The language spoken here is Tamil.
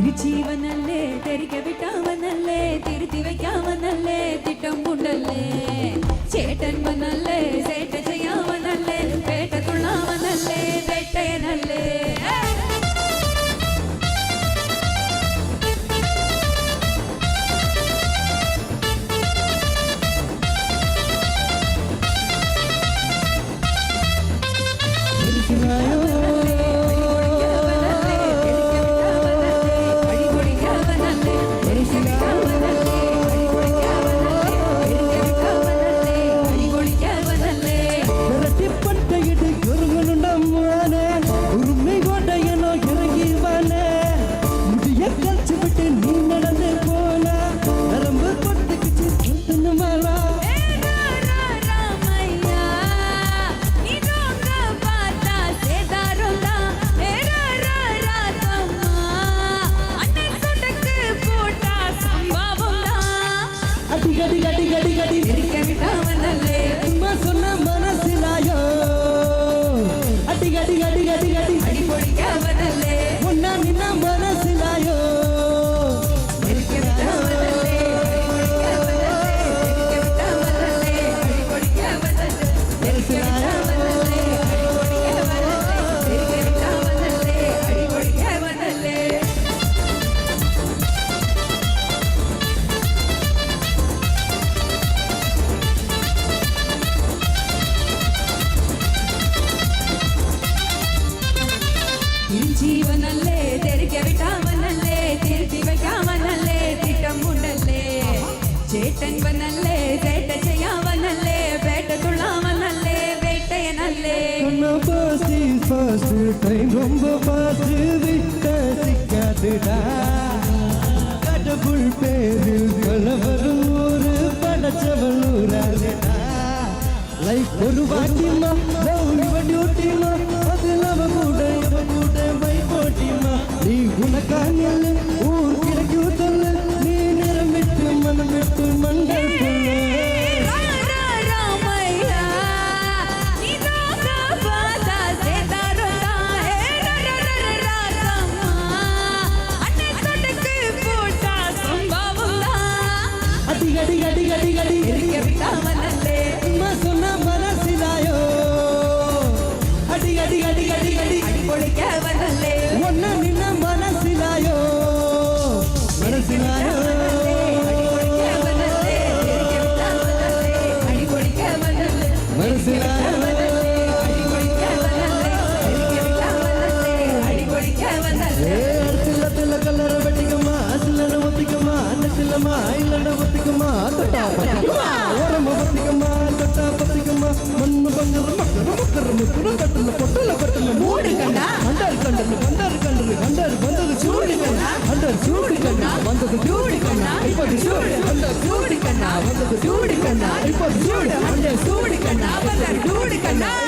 തിരിച്ചീവനല്ലേ തിരിക വിട്ടവനല്ലേ തിരുത്തി വയ്ക്കാവനല്ലേ തിട്ടം കൊണ്ടല്ലേ ചേട്ടൻ വനല്ലേ സേട്ട ചെയ്യാവനല്ലേ പേട്ട തുള്ളാവനല്ലേ വേട്ടയനല്ലേ ജീവനല്ലേ തിരിക വിട്ടാവനല്ലേ തിരുത്തി വയ്ക്കാവനല്ലേ തിട്ടം കൊണ്ടല്ലേ ചേട്ടൻ വനല്ലേ ചേട്ട ചെയ്യാവനല്ലേ പേട്ട തുള്ളാവനല്ലേ വേട്ടയനല്ലേ ரொம்ப பார்த்து விட்ட சிக்காதுடா கடவுள் பேரில் கலவரும் ஒரு படச்சவள் ஊராதுடா லைஃப் ஒரு வாட்டிமா டியூட்டிமா அது நம்ம கூட போட்டிமா நீ உனக்காங்கல்ல ஊர் கிடைக்கும் சொல்ல நீ நிறம் விட்டு மனம் விட்டு மண்டல் சொன்ன மனசிலாயோ அடி அடி அடி அடி அடி பொழிக்கவனல்லே ஒன்ன நின்ன மனசிலாயோ மனசிலாயோ மனசிலாயோ கல்லற வெட்டிக்கமா அசிலன ஒத்திக்கமா அன்னசிலமா ஐலன ஒத்திக்கமா தொட்டா பத்திக்கமா ஓரம ஒத்திக்கமா தொட்டா பத்திக்கமா மண்ணு பங்கர மக்கர முக்குற கட்டல பொட்டல கட்டல மூடி கண்டா அண்டர் கண்டல கண்டர் கண்டல கண்டர் வந்தது சூடி கண்டா அண்டர் சூடி கண்டா வந்தது சூடி கண்டா இப்போது சூடி அண்டர் சூடி கண்டா வந்தது சூடி கண்டா இப்போது சூடி அண்டர் சூடி கண்டா வந்தது சூடி கண்டா